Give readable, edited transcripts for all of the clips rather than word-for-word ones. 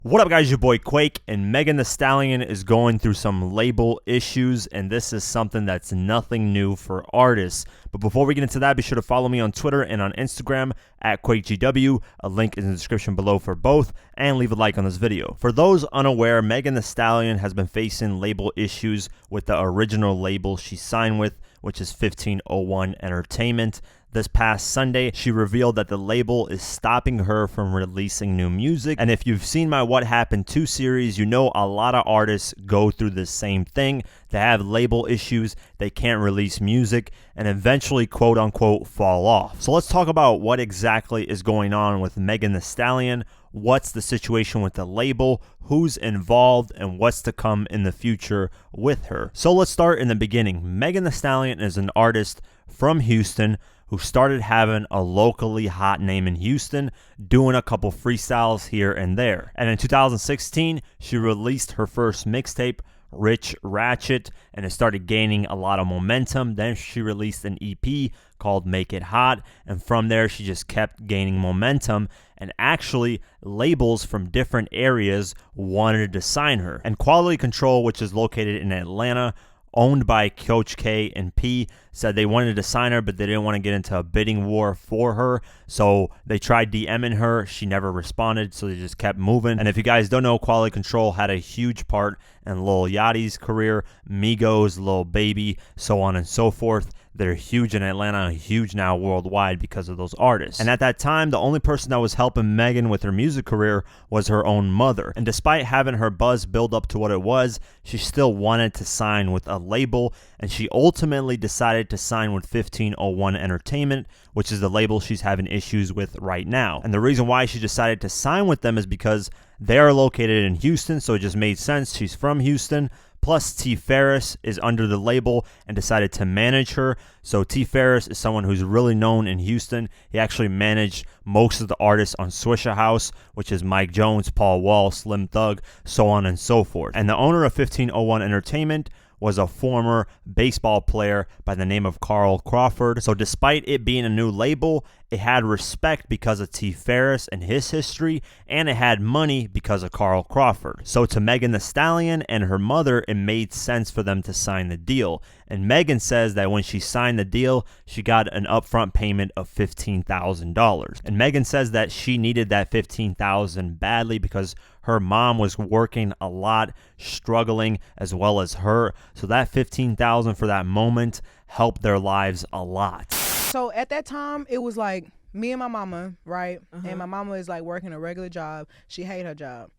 What up, guys? Your boy Quake, and Megan Thee Stallion is going through some label issues, and this is something that's nothing new for artists. But before we get into that, be sure to follow me on Twitter and on Instagram at QuakeGW. A link is in the description below for both, and leave a like on this video. For those unaware, Megan Thee Stallion has been facing label issues with the original label she signed with, which is 1501 Entertainment. This past Sunday, she revealed that the label is stopping her from releasing new music. And if you've seen my What Happened 2 series, you know a lot of artists go through the same thing. They have label issues, they can't release music, and eventually, quote unquote, fall off. So let's talk about what exactly is going on with Megan Thee Stallion. What's the situation with the label, who's involved, and what's to come in the future with her. So let's start in the beginning. Megan Thee Stallion is an artist from Houston who started having a locally hot name in Houston, doing a couple freestyles here and there. And in 2016, she released her first mixtape, Rich Ratchet, and it started gaining a lot of momentum. Then she released an EP called Make It Hot, and from there she just kept gaining momentum, and actually labels from different areas wanted to sign her. And Quality Control, which is located in Atlanta, owned by Coach K and P, said they wanted to sign her, but they didn't want to get into a bidding war for her. So they tried DMing her. She never responded, so they just kept moving. And if you guys don't know, Quality Control had a huge part in Lil Yachty's career, Migos, Lil Baby, so on and so forth. They're huge in Atlanta, huge now worldwide because of those artists. And at that time, the only person that was helping Megan with her music career was her own mother. And despite having her buzz build up to what it was, she still wanted to sign with a label, and she ultimately decided to sign with 1501 Entertainment, which is the label she's having issues with right now. And the reason why she decided to sign with them is because they are located in Houston, so it just made sense. She's from Houston. Plus, T. Ferris is under the label and decided to manage her. So T. Ferris is someone who's really known in Houston. He actually managed most of the artists on Swishahouse, which is Mike Jones, Paul Wall, Slim Thug, so on and so forth. And the owner of 1501 Entertainment was a former baseball player by the name of Carl Crawford. So despite it being a new label, it had respect because of T. Ferris and his history, and it had money because of Carl Crawford. So to Megan Thee Stallion and her mother, it made sense for them to sign the deal. And Megan says that when she signed the deal, she got an upfront payment of $15,000. And Megan says that she needed that $15,000 badly because her mom was working a lot, struggling, as well as her. So that $15,000 for that moment helped their lives a lot. So at that time, it was like me and my mama, right? And my mama is like working a regular job. She hate her job.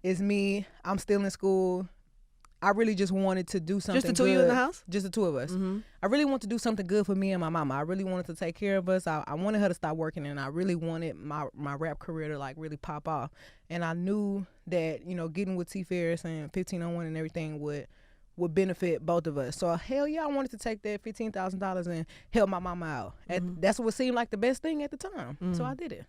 It's me. I'm still in school. I really just wanted to do something good. Just the two of you in the house? Just the two of us. I really wanted to do something good for me and my mama. I really wanted to take care of us. I wanted her to stop working, and I really wanted my rap career to like really pop off. And I knew that, you know, getting with T. Ferris and 1501 and everything would benefit both of us. So hell yeah, I wanted to take that $15,000 and help my mama out. And that's what seemed like the best thing at the time. So I did it.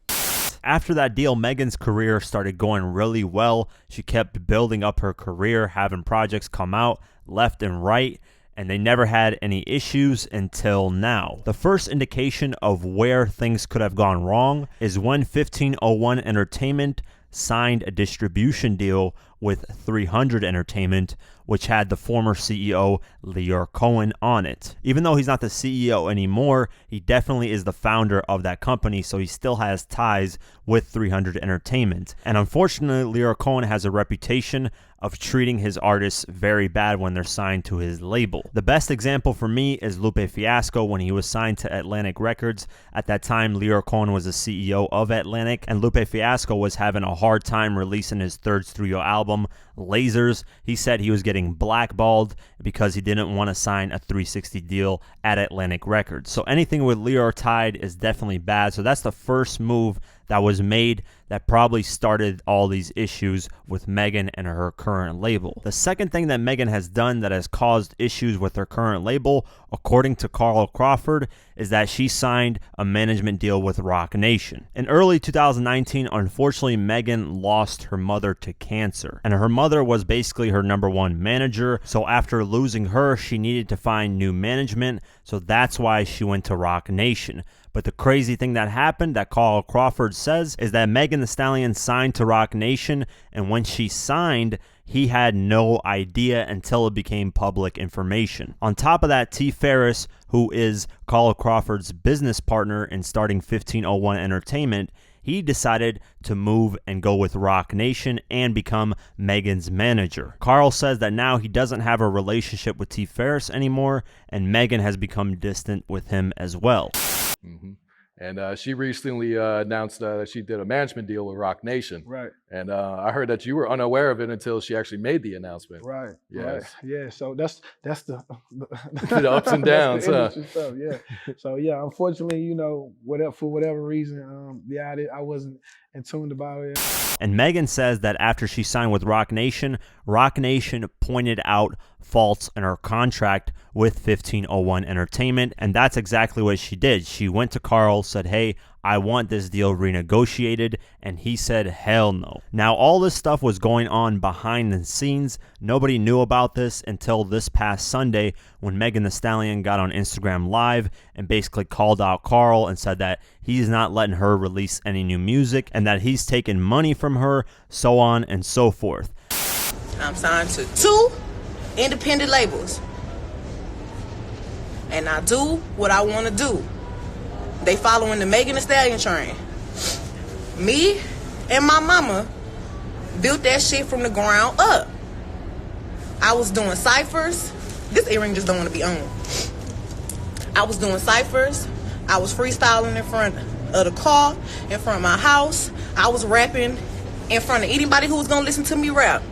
After that deal, Megan's career started going really well. She kept building up her career, having projects come out left and right, and they never had any issues until now. The first indication of where things could have gone wrong is when 1501 Entertainment signed a distribution deal with 300 Entertainment, which had the former CEO Lyor Cohen on it. Even though he's not the CEO anymore, he definitely is the founder of that company, so he still has ties with 300 Entertainment. And unfortunately, Lyor Cohen has a reputation of treating his artists very bad when they're signed to his label. The best example for me is Lupe Fiasco when he was signed to Atlantic Records. At that time, Lyor Cohen was the CEO of Atlantic, and Lupe Fiasco was having a hard time releasing his third studio album, Lasers. He said he was getting blackballed because he didn't want to sign a 360 deal at Atlantic Records. So anything with Lyor tied is definitely bad. So that's the first move that was made that probably started all these issues with Megan and her current label. The second thing that Megan has done that has caused issues with her current label, according to Carl Crawford, is that she signed a management deal with Roc Nation. In early 2019, unfortunately, Megan lost her mother to cancer, and her mother was basically her #1 manager. So after losing her, she needed to find new management, so that's why she went to Roc Nation. But the crazy thing that happened that Carl Crawford says is that Megan Thee Stallion signed to Roc Nation, and when she signed, he had no idea until it became public information. On top of that, T. Ferris, who is Carl Crawford's business partner in starting 1501 Entertainment, he decided to move and go with Roc Nation and become Megan's manager. Carl says that now he doesn't have a relationship with T. Ferris anymore, and Megan has become distant with him as well. Mm-hmm. And she recently announced that she did a management deal with Roc Nation. Right. And I heard that you were unaware of it until she actually made the announcement. Right. Yes. Right. Yeah. So that's the the ups and downs, that's the stuff. Yeah. So yeah, unfortunately, you know, for whatever reason, I wasn't in tune about it. And Megan says that after she signed with Roc Nation pointed out faults in her contract with 1501 Entertainment, and that's exactly what she did. She went to Carl, said, hey, I want this deal renegotiated, and he said, hell no. Now, all this stuff was going on behind the scenes. Nobody knew about this until this past Sunday when Megan Thee Stallion got on Instagram Live and basically called out Carl and said that he's not letting her release any new music and that he's taking money from her, so on and so forth. I'm signed to 2 independent labels, and I do what I want to do. They following the Megan Thee Stallion train. Me and my mama built that shit from the ground up. I was doing ciphers. This earring just don't want to be on. I was doing ciphers. I was freestyling in front of the car, in front of my house. I was rapping in front of anybody who was going to listen to me rap.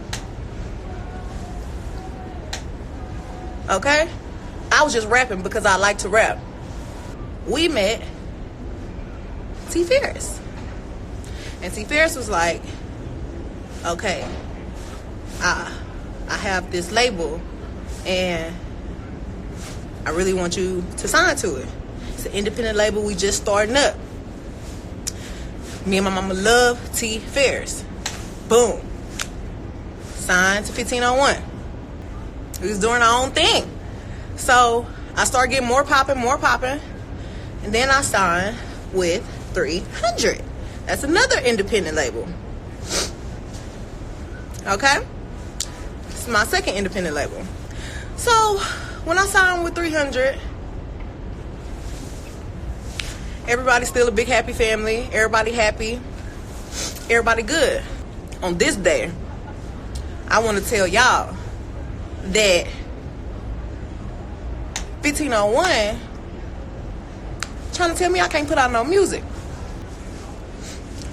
Okay? I was just rapping because I like to rap. We met T. Ferris. And T. Ferris was like, okay, I have this label and I really want you to sign to it. It's an independent label we just starting up. Me and my mama love T. Ferris. Boom. Signed to 1501. We was doing our own thing. So I started getting more popping. And then I signed with 300. That's another independent label. Okay? It's my second independent label. So when I signed with 300, everybody's still a big happy family. Everybody happy. Everybody good. On this day, I want to tell y'all that 1501 trying to tell me I can't put out no music.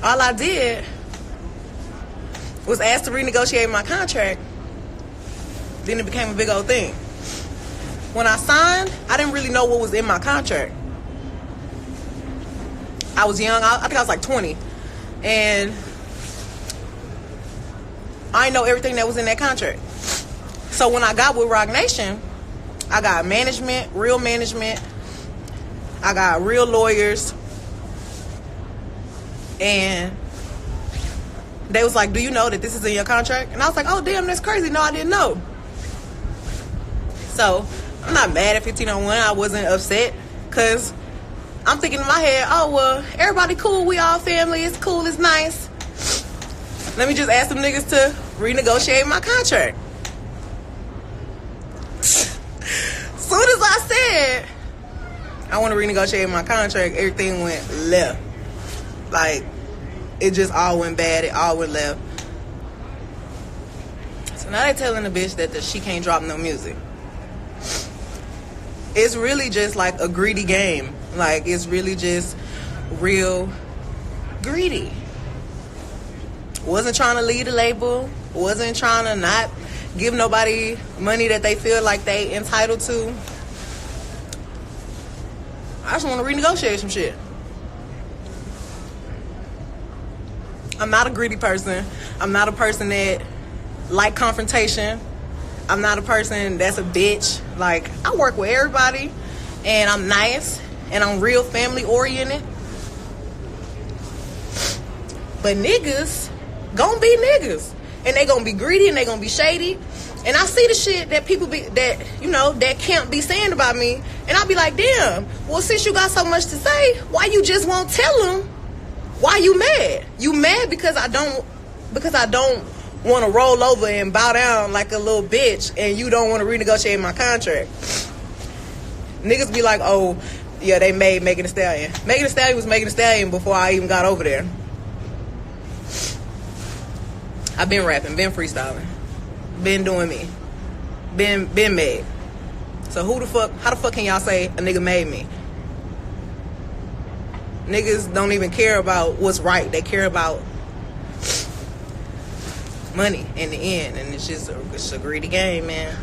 All I did was ask to renegotiate my contract. Then it became a big old thing. When I signed, I didn't really know what was in my contract. I was young. I think I was like 20. And I didn't know everything that was in that contract. So when I got with Roc Nation, I got management, real management. I got real lawyers. And they was like, do you know that this is in your contract? And I was like, oh, damn, that's crazy. No, I didn't know. So I'm not mad at 1501. I wasn't upset because I'm thinking in my head, oh, well, everybody cool. We all family. It's cool. It's nice. Let me just ask them niggas to renegotiate my contract. Soon as I said I want to renegotiate my contract, everything went left. Like, it just all went bad. It all went left. So now they telling the bitch that she can't drop no music. It's really just like a greedy game. Like, it's really just real greedy. Wasn't trying to lead a label. Wasn't trying to not give nobody money that they feel like they entitled to. I just want to renegotiate some shit. I'm not a greedy person. I'm not a person that like confrontation. I'm not a person that's a bitch. Like, I work with everybody, and I'm nice, and I'm real family oriented. But niggas gonna be niggas, and they gonna be greedy, and they gonna be shady, And I see the shit that people that can't be saying about me, and I'll be like, damn, well, since you got so much to say, why you just won't tell them? Why you mad? You mad because I don't want to roll over and bow down like a little bitch, and you don't want to renegotiate my contract. Niggas be like, oh, yeah, they made Megan Thee Stallion. Megan Thee Stallion was Megan Thee Stallion before I even got over there. I've been rapping, been freestyling, been doing me, been made. So how the fuck can y'all say a nigga made me? Niggas don't even care about what's right. They care about money in the end, and it's a greedy game, man.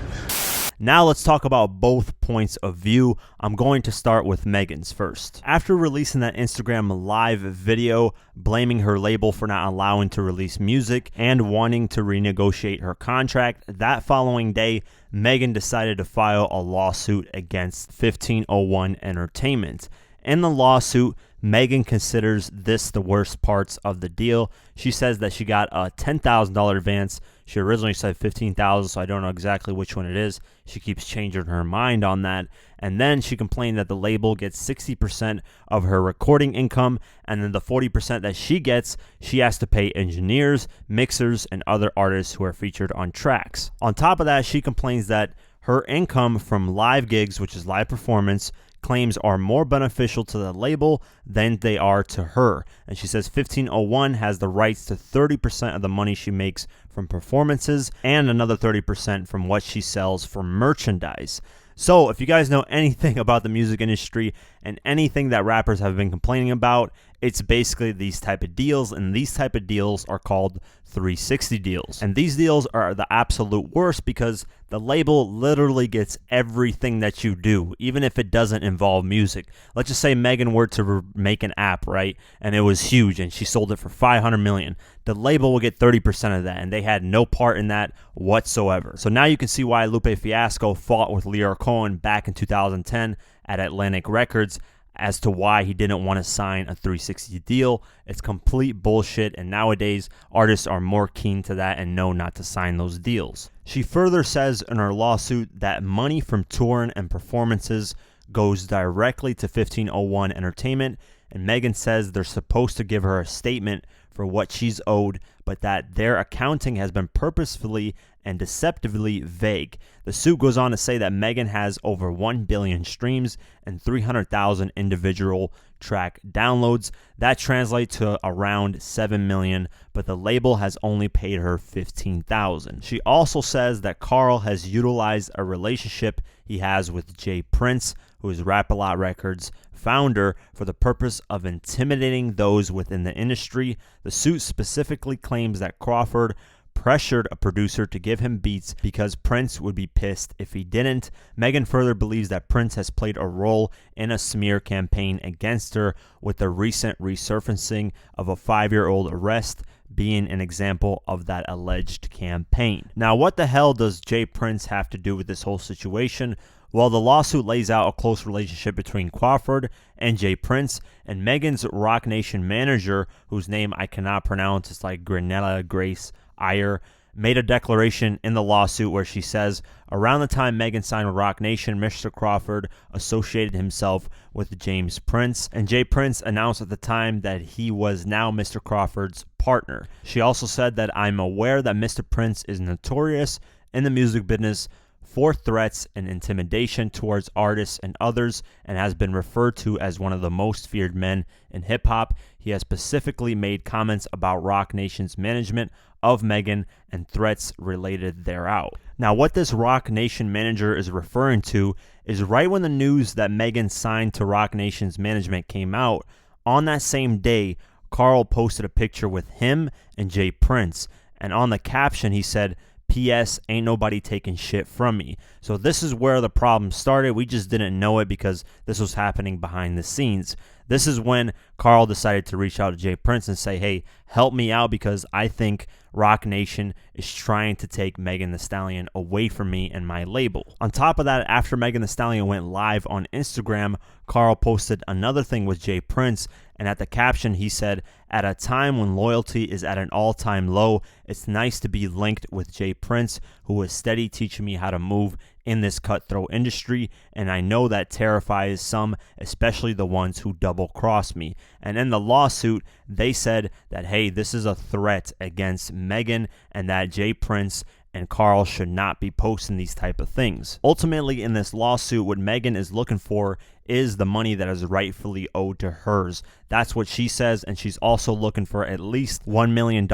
Now let's talk about both points of view. I'm going to start with Megan's first. After releasing that Instagram live video blaming her label for not allowing to release music and wanting to renegotiate her contract, that following day, Megan decided to file a lawsuit against 1501 Entertainment. In the lawsuit, Megan considers this the worst parts of the deal. She says that she got a $10,000 advance. She originally said $15,000, so I don't know exactly which one it is. She keeps changing her mind on that. And then she complained that the label gets 60% of her recording income, and then the 40% that she gets, she has to pay engineers, mixers, and other artists who are featured on tracks. On top of that, she complains that her income from live gigs, which is live performance, claims are more beneficial to the label than they are to her. And she says 1501 has the rights to 30% of the money she makes from performances and another 30% from what she sells for merchandise. So if you guys know anything about the music industry and anything that rappers have been complaining about, it's basically these type of deals, and these type of deals are called 360 deals. And these deals are the absolute worst because the label literally gets everything that you do, even if it doesn't involve music. Let's just say Megan were to make an app, right? And it was huge and she sold it for $500 million. The label will get 30% of that, and they had no part in that whatsoever. So now you can see why Lupe Fiasco fought with Lyor Cohen back in 2010 at Atlantic Records as to why he didn't want to sign a 360 deal. It's complete bullshit, and nowadays artists are more keen to that and know not to sign those deals. She further says in her lawsuit that money from touring and performances goes directly to 1501 Entertainment, and Megan says they're supposed to give her a statement for what she's owed, but that their accounting has been purposefully and deceptively vague. The suit goes on to say that Megan has over 1 billion streams and 300,000 individual track downloads. That translates to around 7 million, but the label has only paid her 15,000. She also says that Carl has utilized a relationship he has with Jay Prince, who is Rap-A-Lot Records founder, for the purpose of intimidating those within the industry. The suit specifically claims that Crawford pressured a producer to give him beats because Prince would be pissed if he didn't. Megan further believes that Prince has played a role in a smear campaign against her, with the recent resurfacing of a 5-year-old arrest being an example of that alleged campaign. Now, what the hell does Jay Prince have to do with this whole situation? Well, the lawsuit lays out a close relationship between Crawford and Jay Prince, and Megan's Roc Nation manager, whose name I cannot pronounce, it's like Granella Grace Iyer, made a declaration in the lawsuit where she says, around the time Megan signed with Roc Nation, Mr. Crawford associated himself with James Prince, and Jay Prince announced at the time that he was now Mr. Crawford's partner. She also said that I'm aware that Mr. Prince is notorious in the music business for threats and intimidation towards artists and others, and has been referred to as one of the most feared men in hip-hop. He has specifically made comments about Roc Nation's management of Megan and threats related thereout. Now, what this Roc Nation manager is referring to is right when the news that Megan signed to Roc Nation's management came out, on that same day, Carl posted a picture with him and Jay Prince, and on the caption he said, P.S. ain't nobody taking shit from me. So this is where the problem started. We just didn't know it because this was happening behind the scenes. This is when Carl decided to reach out to Jay Prince and say, hey, help me out because I think Roc Nation is trying to take Megan Thee Stallion away from me and my label. On top of that, after Megan Thee Stallion went live on Instagram, Carl posted another thing with Jay Prince, And at the caption, he said, "At a time when loyalty is at an all-time low, it's nice to be linked with Jay Prince, who is steady teaching me how to move in this cutthroat industry, and I know that terrifies some, especially the ones who double-cross me." And in the lawsuit, they said that, hey, this is a threat against Megan and that Jay Prince and Carl should not be posting these type of things. Ultimately, in this lawsuit, what Megan is looking for is the money that is rightfully owed to hers. That's what she says, and she's also looking for at least $1 million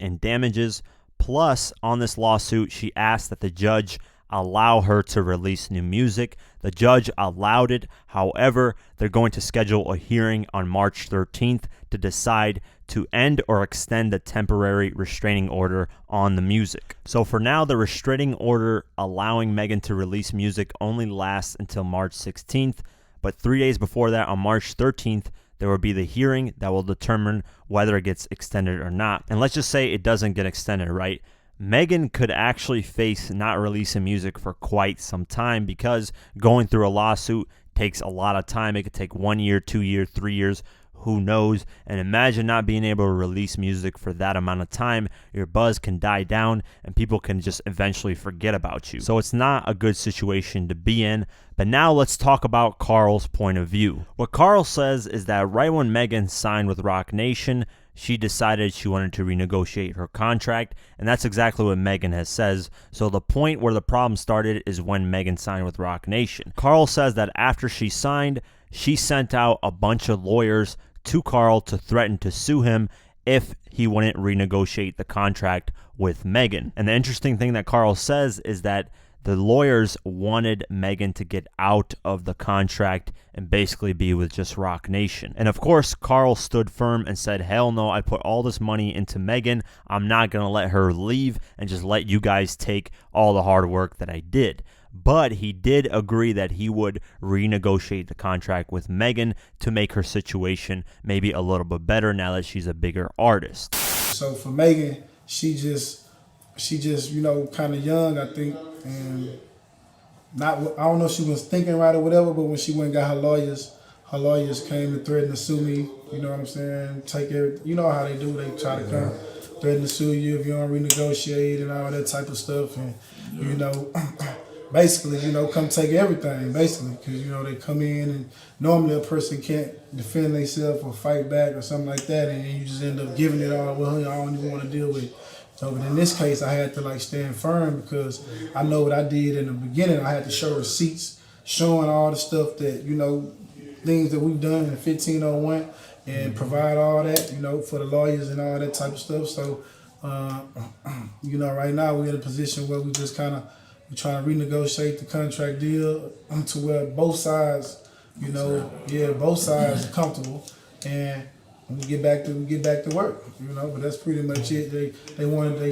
in damages. Plus, on this lawsuit, she asked that the judge allow her to release new music. The judge allowed it. However, they're going to schedule a hearing on March 13th to decide to end or extend the temporary restraining order on the music. So for now, the restraining order allowing Megan to release music only lasts until March 16th. But 3 days before that, on March 13th, there will be the hearing that will determine whether it gets extended or not. And let's just say it doesn't get extended, right? Megan could actually face not releasing music for quite some time, because going through a lawsuit takes a lot of time. It could take 1 year, 2 years, 3 years, who knows? And imagine not being able to release music for that amount of time. Your buzz can die down and people can just eventually forget about you. So it's not a good situation to be in. But now let's talk about Carl's point of view. What Carl says is that right when Megan signed with Roc Nation, she decided she wanted to renegotiate her contract, and that's exactly what Megan has says. So the point where the problem started is when Megan signed with Roc Nation. Carl says that after she signed, she sent out a bunch of lawyers to Carl to threaten to sue him if he wouldn't renegotiate the contract with Megan. And the interesting thing that Carl says is that the lawyers wanted Megan to get out of the contract and basically be with just Roc Nation. And of course, Carl stood firm and said, hell no, I put all this money into Megan. I'm not going to let her leave and just let you guys take all the hard work that I did. But he did agree that he would renegotiate the contract with Megan to make her situation maybe a little bit better now that she's a bigger artist. So for Megan, she just, you know, kind of young, I think, and I don't know if she was thinking right or whatever, but when she went and got her lawyers came and threatened to sue me, you know what I'm saying, take everything, you know how they do, they try to come, threaten to sue you if you don't renegotiate and all that type of stuff, and, you know, basically, you know, come take everything, basically, because, you know, they come in and normally a person can't defend themselves or fight back or something like that, and you just end up giving it all, well, I don't even want to deal with it. So, but in this case, I had to like stand firm because I know what I did in the beginning. I had to show receipts showing all the stuff that, you know, things that we've done in 1501 and provide all that, you know, for the lawyers and all that type of stuff. So, you know, right now we're in a position where we just kind of, we're trying to renegotiate the contract deal to where both sides, you know, both sides are comfortable, and we get back to work, you know. But that's pretty much it.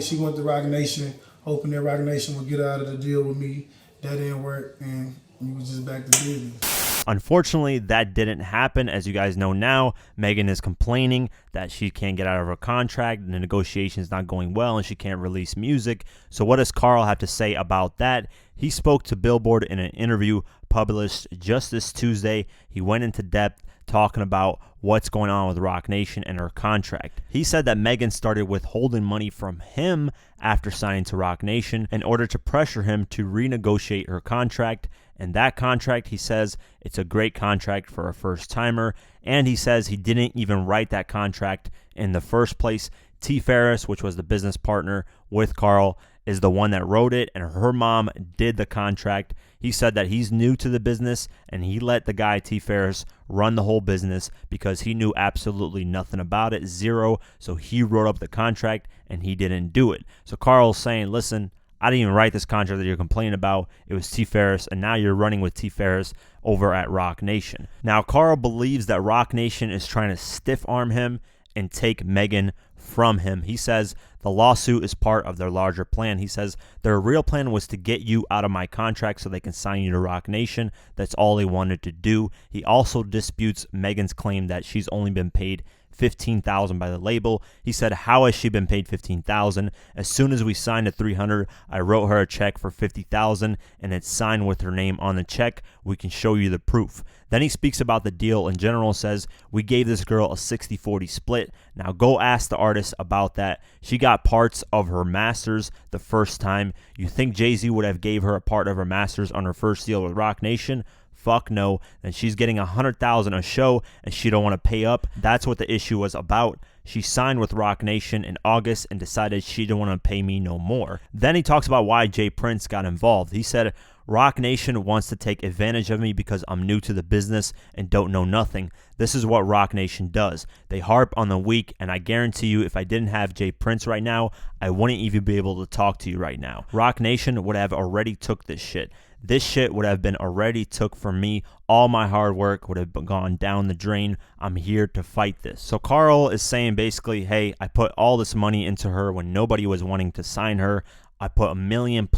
She went to Roc Nation, hoping that Roc Nation would get out of the deal with me. That didn't work, and we was just back to business. Unfortunately, that didn't happen. As you guys know now, Megan is complaining that she can't get out of her contract and the negotiation is not going well and she can't release music. So what does Carl have to say about that? He spoke to Billboard in an interview published just this Tuesday. He went into depth talking about what's going on with Roc Nation and her contract. He said that Megan started withholding money from him after signing to Roc Nation in order to pressure him to renegotiate her contract. And that contract, he says, it's a great contract for a first-timer. And he says he didn't even write that contract in the first place. T. Ferris, which was the business partner with Carl, is the one that wrote it, and her mom did the contract. He said that he's new to the business, and he let the guy, T. Ferris, run the whole business because he knew absolutely nothing about it, zero. So he wrote up the contract, and he didn't do it. So Carl's saying, listen, I didn't even write this contract that you're complaining about. It was T. Ferris, and now you're running with T. Ferris over at Roc Nation. Now, Carl believes that Roc Nation is trying to stiff-arm him and take Megan from him. He says the lawsuit is part of their larger plan. He says their real plan was to get you out of my contract so they can sign you to Roc Nation. That's all they wanted to do. He also disputes Megan's claim that she's only been paid $15,000 by the label. He said, how has she been paid $15,000? As soon as we signed at 300, I wrote her a check for $50,000 and it's signed with her name on the check. We can show you the proof. Then he speaks about the deal in general, says, we gave this girl a 60-40 split. Now go ask the artist about that. She got parts of her masters the first time. You think Jay-Z would have gave her a part of her masters on her first deal with Roc Nation? Fuck no. Then she's getting $100,000 a show and she don't want to pay up. That's what the issue was about. She signed with Roc Nation in August and decided she didn't want to pay me no more. Then he talks about why Jay Prince got involved. He said, Roc Nation wants to take advantage of me because I'm new to the business and don't know nothing. This is what Roc Nation does. They harp on the weak, and I guarantee you if I didn't have Jay Prince right now, I wouldn't even be able to talk to you right now. Roc Nation would have already took this shit. This shit would have been already took from me. All my hard work would have gone down the drain. I'm here to fight this. So Carl is saying basically, hey, I put all this money into her when nobody was wanting to sign her. I put $1 million+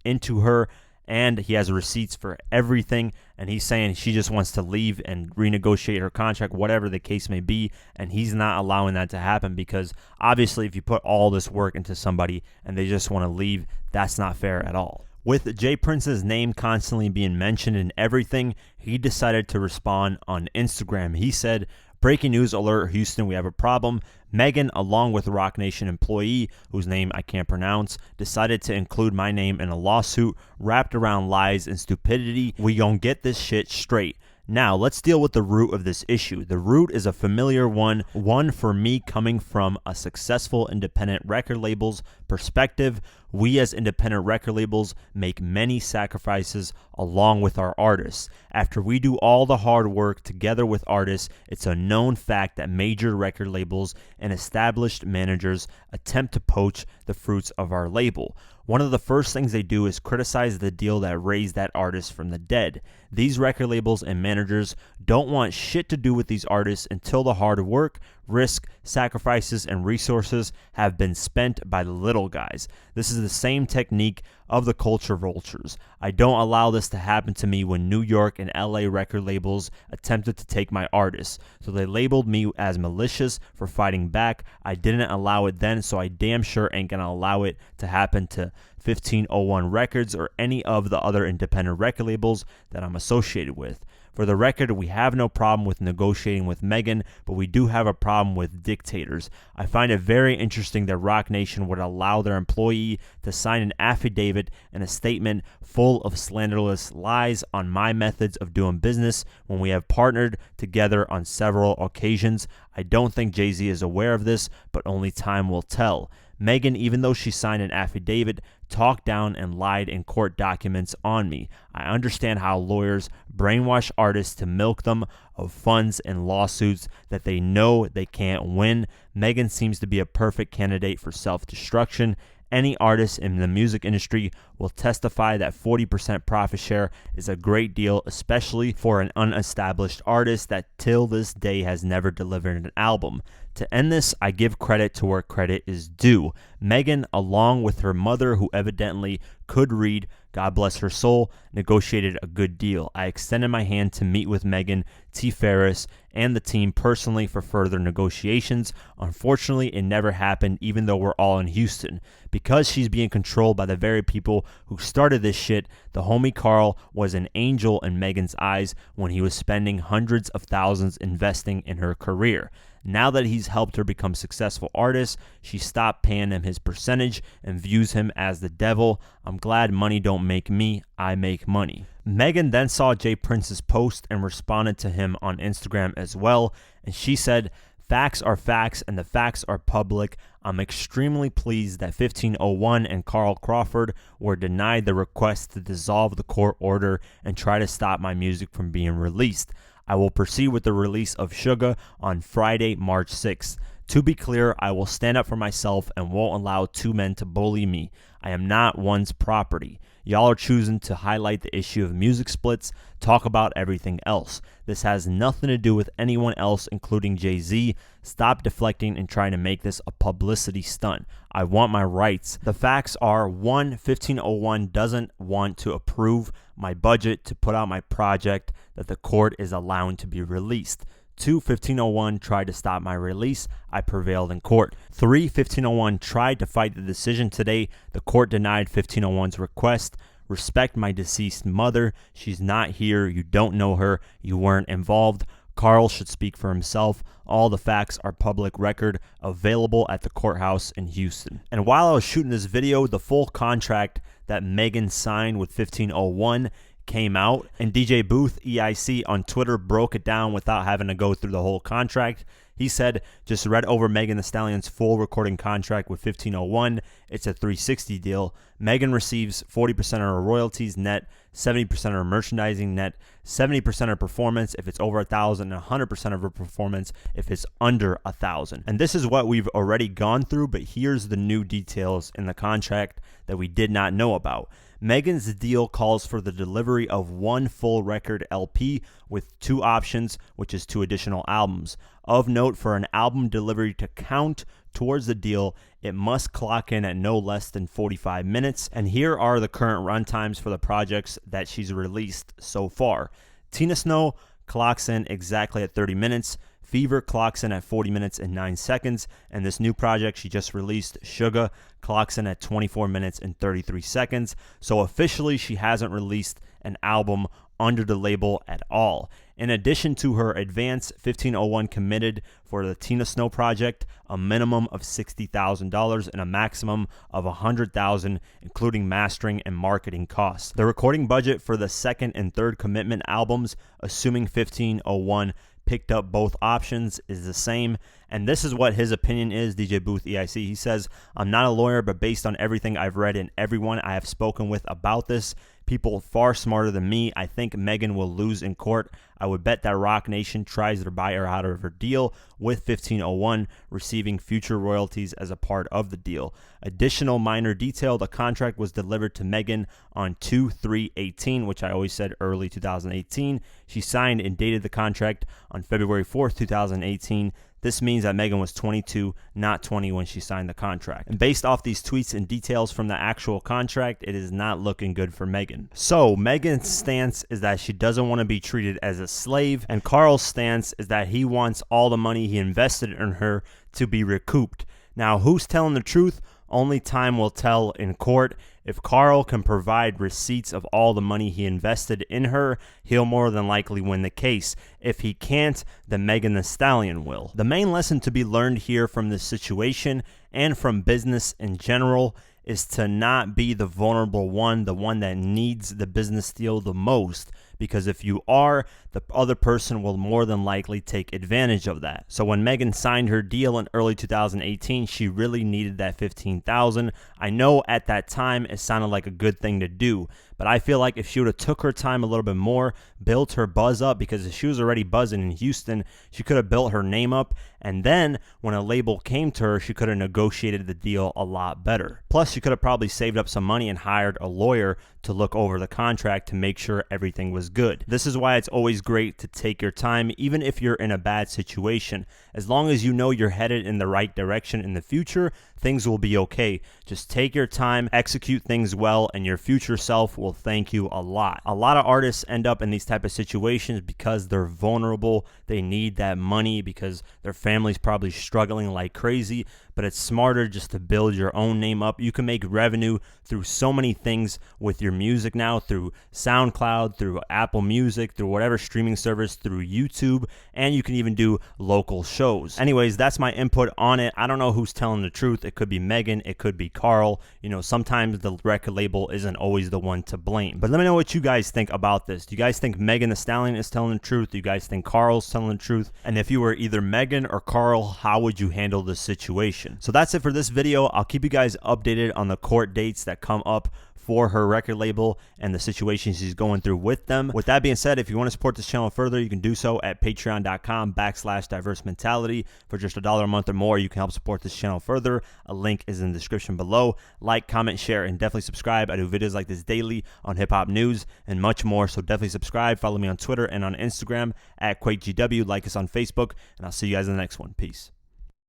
into her, and he has receipts for everything, and he's saying she just wants to leave and renegotiate her contract, whatever the case may be, and he's not allowing that to happen because obviously if you put all this work into somebody and they just want to leave, that's not fair at all. With Jay Prince's name constantly being mentioned in everything, he decided to respond on Instagram. He said, breaking news alert, Houston, we have a problem. Megan, along with a Roc Nation employee, whose name I can't pronounce, decided to include my name in a lawsuit wrapped around lies and stupidity. We gon' get this shit straight. Now, let's deal with the root of this issue. The root is a familiar one for me coming from a successful independent record label's perspective. We as independent record labels make many sacrifices along with our artists. After we do all the hard work together with artists, it's a known fact that major record labels and established managers attempt to poach the fruits of our label. One of the first things they do is criticize the deal that raised that artist from the dead. These record labels and managers don't want shit to do with these artists until the hard work, risk, sacrifices, and resources have been spent by the little guys. This is the same technique of the culture vultures. I don't allow this to happen to me when New York and LA record labels attempted to take my artists. So they labeled me as malicious for fighting back. I didn't allow it then, so I damn sure ain't gonna allow it to happen to 1501 Records or any of the other independent record labels that I'm associated with. For the record, we have no problem with negotiating with Megan, but we do have a problem with dictators. I find it very interesting that Roc Nation would allow their employee to sign an affidavit and a statement full of slanderous lies on my methods of doing business when we have partnered together on several occasions. I don't think Jay-Z is aware of this, but only time will tell. Megan, even though she signed an affidavit, talked down and lied in court documents on me. I understand how lawyers brainwash artists to milk them of funds and lawsuits that they know they can't win. Megan seems to be a perfect candidate for self-destruction. Any artist in the music industry will testify that 40% profit share is a great deal, especially for an unestablished artist that till this day has never delivered an album. To end this, I give credit to where credit is due. Megan, along with her mother, who evidently could read, God bless her soul, negotiated a good deal. I extended my hand to meet with Megan T. Ferris and the team personally for further negotiations. Unfortunately, it never happened, even though we're all in Houston. Because she's being controlled by the very people who started this shit, the homie Carl was an angel in Megan's eyes when he was spending hundreds of thousands investing in her career. Now that he's helped her become successful artist, she stopped paying him his percentage and views him as the devil. I'm glad money don't make me, I make money. Megan then saw Jay Prince's post and responded to him on Instagram as well, and she said, facts are facts and the facts are public. I'm extremely pleased that 1501 and Carl Crawford were denied the request to dissolve the court order and try to stop my music from being released. I will proceed with the release of Sugar on Friday, March 6th. To be clear, I will stand up for myself and won't allow two men to bully me. I am not one's property. Y'all are choosing to highlight the issue of music splits, talk about everything else. This has nothing to do with anyone else, including Jay-Z. Stop deflecting and trying to make this a publicity stunt. I want my rights. The facts are, 1, 1501 doesn't want to approve my budget to put out my project that the court is allowing to be released. 2. 1501 tried to stop my release. I prevailed in court. 3. 1501 tried to fight the decision today. The court denied 1501's request. Respect my deceased mother. She's not here. You don't know her. You weren't involved. Carl should speak for himself. All the facts are public record, available at the courthouse in Houston. And while I was shooting this video, the full contract that Megan signed with 1501 came out, and DJ Booth EIC on Twitter broke it down without having to go through the whole contract. He said, just read over Megan Thee Stallion's full recording contract with 1501. It's a 360 deal. Megan receives 40% of her royalties net, 70% of her merchandising net, 70% of performance if it's over 1,000, and 100% of her performance if it's under 1,000. And this is what we've already gone through, but here's the new details in the contract that we did not know about. Megan's deal calls for the delivery of one full record LP with 2 options, which is 2 additional albums. Of note, for an album delivery to count towards the deal, it must clock in at no less than 45 minutes. And here are the current runtimes for the projects that she's released so far. Tina Snow clocks in exactly at 30 minutes. Fever clocks in at 40 minutes and 9 seconds, and this new project she just released, Sugar, clocks in at 24 minutes and 33 seconds. So officially, she hasn't released an album under the label at all. In addition to her advance, 1501 committed for the Tina Snow project a minimum of $60,000 and a maximum of $100,000, including mastering and marketing costs. The recording budget for the second and third commitment albums, assuming 1501 picked up both options, is the same. And this is what his opinion is, DJ Booth EIC. He says, I'm not a lawyer, but based on everything I've read and everyone I have spoken with about this, people far smarter than me, I think Megan will lose in court. I would bet that Roc Nation tries to buy her out of her deal with 1501, receiving future royalties as a part of the deal. Additional minor detail, the contract was delivered to Megan on 2/3/18, which I always said early 2018. She signed and dated the contract on February 4th, 2018. This means that Megan was 22, not 20 when she signed the contract. And based off these tweets and details from the actual contract, it is not looking good for Megan. So Megan's stance is that she doesn't want to be treated as a slave, and Carl's stance is that he wants all the money he invested in her to be recouped. Now, who's telling the truth? Only time will tell in court. If Carl can provide receipts of all the money he invested in her, he'll more than likely win the case. If he can't, then Megan Thee Stallion will. The main lesson to be learned here from this situation and from business in general is to not be the vulnerable one, the one that needs the business deal the most. Because if you are, the other person will more than likely take advantage of that. So when Megan signed her deal in early 2018, she really needed that $15,000. I know at that time it sounded like a good thing to do, but I feel like if she would have took her time a little bit more, built her buzz up, because if she was already buzzing in Houston, she could have built her name up, and then when a label came to her, she could have negotiated the deal a lot better. Plus, she could have probably saved up some money and hired a lawyer to look over the contract to make sure everything was good. This is why it's always great to take your time, even if you're in a bad situation. As long as you know you're headed in the right direction in the future, things will be okay. Just take your time, execute things well, and your future self will thank you a lot. A lot of artists end up in these type of situations because they're vulnerable. They need that money because their family's probably struggling like crazy, but it's smarter just to build your own name up. You can make revenue through so many things with your music now, through SoundCloud, through Apple Music, through whatever streaming service, through YouTube, and you can even do local shows. Anyways, that's my input on it. I don't know who's telling the truth. It could be Megan, it could be Carl. You know, sometimes the record label isn't always the one to blame. But let me know what you guys think about this. Do you guys think Megan Thee Stallion is telling the truth? Do you guys think Carl's telling the truth? And if you were either Megan or Carl, how would you handle this situation? So that's it for this video. I'll keep you guys updated on the court dates that come up for her record label and the situation she's going through with them. With that being said, if you want to support this channel further, you can do so at patreon.com/diverse-mentality. For just $1 a month or more, you can help support this channel further. A link is in the description below. Like, comment, share, and definitely subscribe. I do videos like this daily on hip-hop news and much more, so definitely subscribe. Follow me on Twitter and on Instagram at QuakeGW. Like us on Facebook, and I'll see you guys in the next one. Peace.